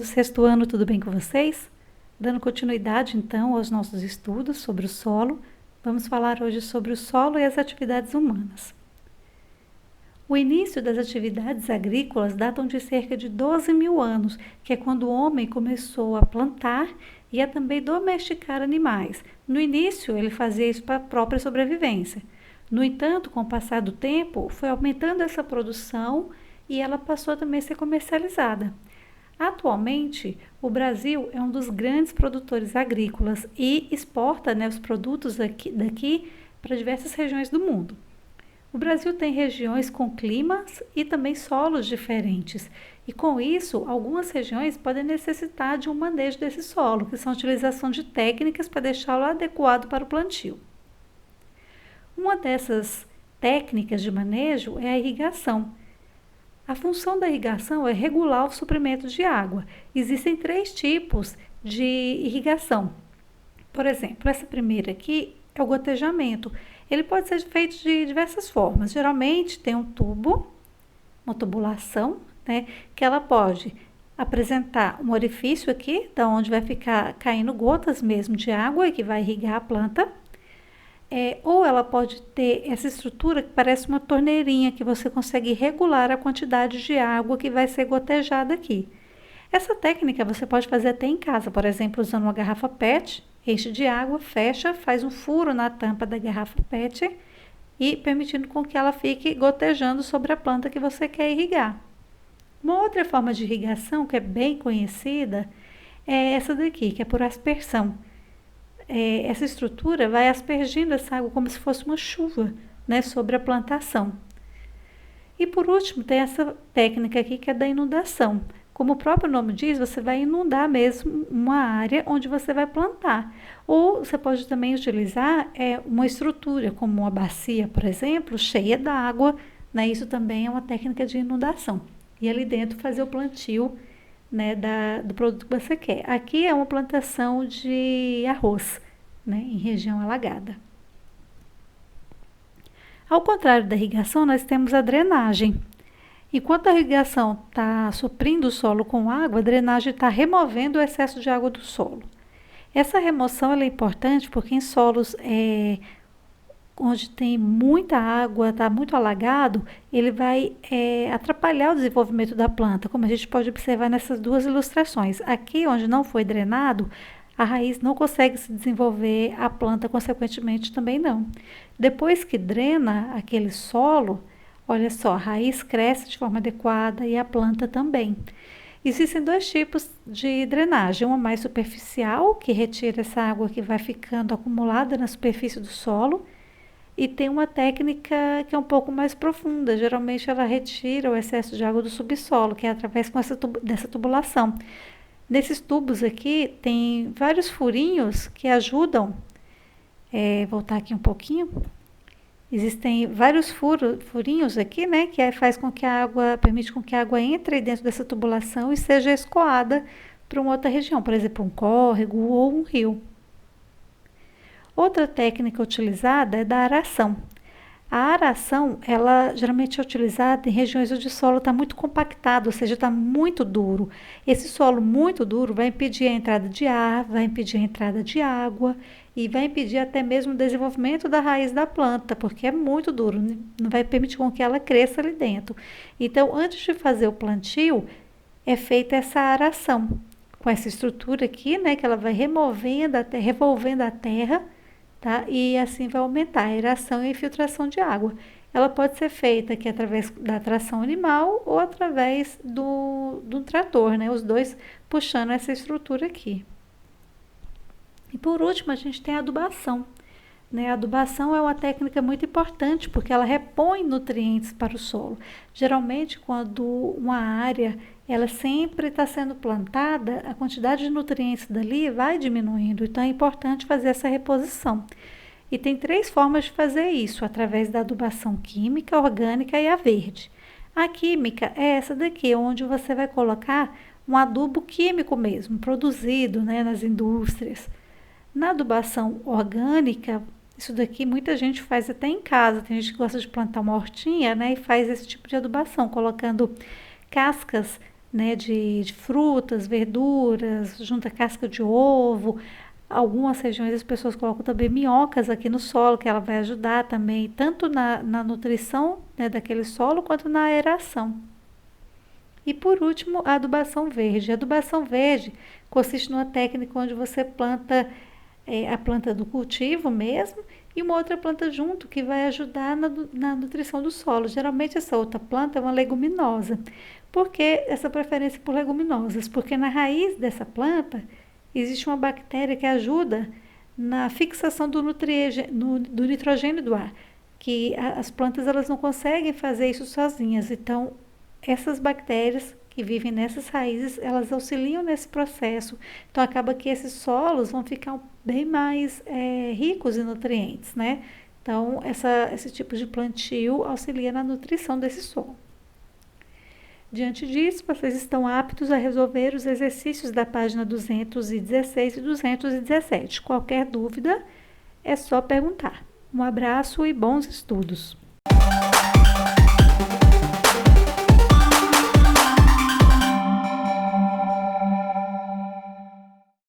do sexto ano, tudo bem com vocês? Dando continuidade, então, aos nossos estudos sobre o solo, vamos falar hoje sobre o solo e as atividades humanas. O início das atividades agrícolas datam de cerca de 12 mil anos, que é quando o homem começou a plantar e a também domesticar animais. No início, ele fazia isso para a própria sobrevivência. No entanto, com o passar do tempo, foi aumentando essa produção e ela passou também a ser comercializada. Atualmente, o Brasil é um dos grandes produtores agrícolas e exporta, os produtos daqui para diversas regiões do mundo. O Brasil tem regiões com climas e também solos diferentes, e com isso, algumas regiões podem necessitar de um manejo desse solo, que são a utilização de técnicas para deixá-lo adequado para o plantio. Uma dessas técnicas de manejo é a irrigação. A função da irrigação é regular o suprimento de água. Existem 3 tipos de irrigação. Por exemplo, essa primeira aqui é o gotejamento. Ele pode ser feito de diversas formas. Geralmente tem um tubo, uma tubulação, que ela pode apresentar um orifício aqui, da onde vai ficar caindo gotas mesmo de água e que vai irrigar a planta. Ou ela pode ter essa estrutura que parece uma torneirinha, que você consegue regular a quantidade de água que vai ser gotejada aqui. Essa técnica você pode fazer até em casa, por exemplo, usando uma garrafa PET, enche de água, fecha, faz um furo na tampa da garrafa PET e permitindo com que ela fique gotejando sobre a planta que você quer irrigar. Uma outra forma de irrigação que é bem conhecida é essa daqui, que é por aspersão. Essa estrutura vai aspergindo essa água como se fosse uma chuva, sobre a plantação. E por último, tem essa técnica aqui que é da inundação. Como o próprio nome diz, você vai inundar mesmo uma área onde você vai plantar. Ou você pode também utilizar uma estrutura, como uma bacia, por exemplo, cheia d'água. Isso também é uma técnica de inundação. E ali dentro fazer o plantio do produto que você quer. Aqui é uma plantação de arroz, em região alagada. Ao contrário da irrigação, nós temos a drenagem. Enquanto a irrigação está suprindo o solo com água, a drenagem está removendo o excesso de água do solo. Essa remoção é importante porque em solos onde tem muita água, está muito alagado, ele vai atrapalhar o desenvolvimento da planta, como a gente pode observar nessas 2 ilustrações. Aqui, onde não foi drenado, a raiz não consegue se desenvolver, a planta, consequentemente, também não. Depois que drena aquele solo, olha só, a raiz cresce de forma adequada e a planta também. Existem 2 tipos de drenagem, uma mais superficial, que retira essa água que vai ficando acumulada na superfície do solo, e tem uma técnica que é um pouco mais profunda. Geralmente ela retira o excesso de água do subsolo, que é através dessa tubulação. Nesses tubos aqui tem vários furinhos que ajudam, voltar aqui um pouquinho, existem vários furinhos aqui, que faz com que a água, permite com que a água entre dentro dessa tubulação e seja escoada para uma outra região, por exemplo, um córrego ou um rio. Outra técnica utilizada é da aração. A aração, ela geralmente é utilizada em regiões onde o solo está muito compactado, ou seja, está muito duro. Esse solo muito duro vai impedir a entrada de ar, vai impedir a entrada de água e vai impedir até mesmo o desenvolvimento da raiz da planta, porque é muito duro, não vai permitir com que ela cresça ali dentro. Então, antes de fazer o plantio, é feita essa aração, com essa estrutura aqui, que ela vai revolvendo a terra, e assim vai aumentar a aeração e a infiltração de água. Ela pode ser feita aqui através da tração animal ou através do trator, os dois puxando essa estrutura aqui. E por último, a gente tem a adubação. A adubação é uma técnica muito importante porque ela repõe nutrientes para o solo. Geralmente, quando uma área ela sempre está sendo plantada, a quantidade de nutrientes dali vai diminuindo, então é importante fazer essa reposição. E tem 3 formas de fazer isso, através da adubação química, orgânica e a verde. A química é essa daqui, onde você vai colocar um adubo químico mesmo, produzido nas indústrias. Na adubação orgânica, isso daqui muita gente faz até em casa, tem gente que gosta de plantar uma hortinha, e faz esse tipo de adubação, colocando cascas né, de frutas, verduras, junta casca de ovo. Algumas regiões as pessoas colocam também minhocas aqui no solo, que ela vai ajudar também, tanto na nutrição, né, daquele solo, quanto na aeração. E por último, a adubação verde. A adubação verde consiste numa técnica onde você planta a planta do cultivo mesmo e uma outra planta junto que vai ajudar na nutrição do solo. Geralmente essa outra planta é uma leguminosa. Por que essa preferência por leguminosas? Porque na raiz dessa planta existe uma bactéria que ajuda na fixação do nitrogênio do ar, que as plantas elas não conseguem fazer isso sozinhas. Então, essas bactérias que vivem nessas raízes, elas auxiliam nesse processo. Então, acaba que esses solos vão ficar bem mais ricos em nutrientes, né? Então, esse tipo de plantio auxilia na nutrição desse solo. Diante disso, vocês estão aptos a resolver os exercícios da página 216 e 217. Qualquer dúvida, é só perguntar. Um abraço e bons estudos!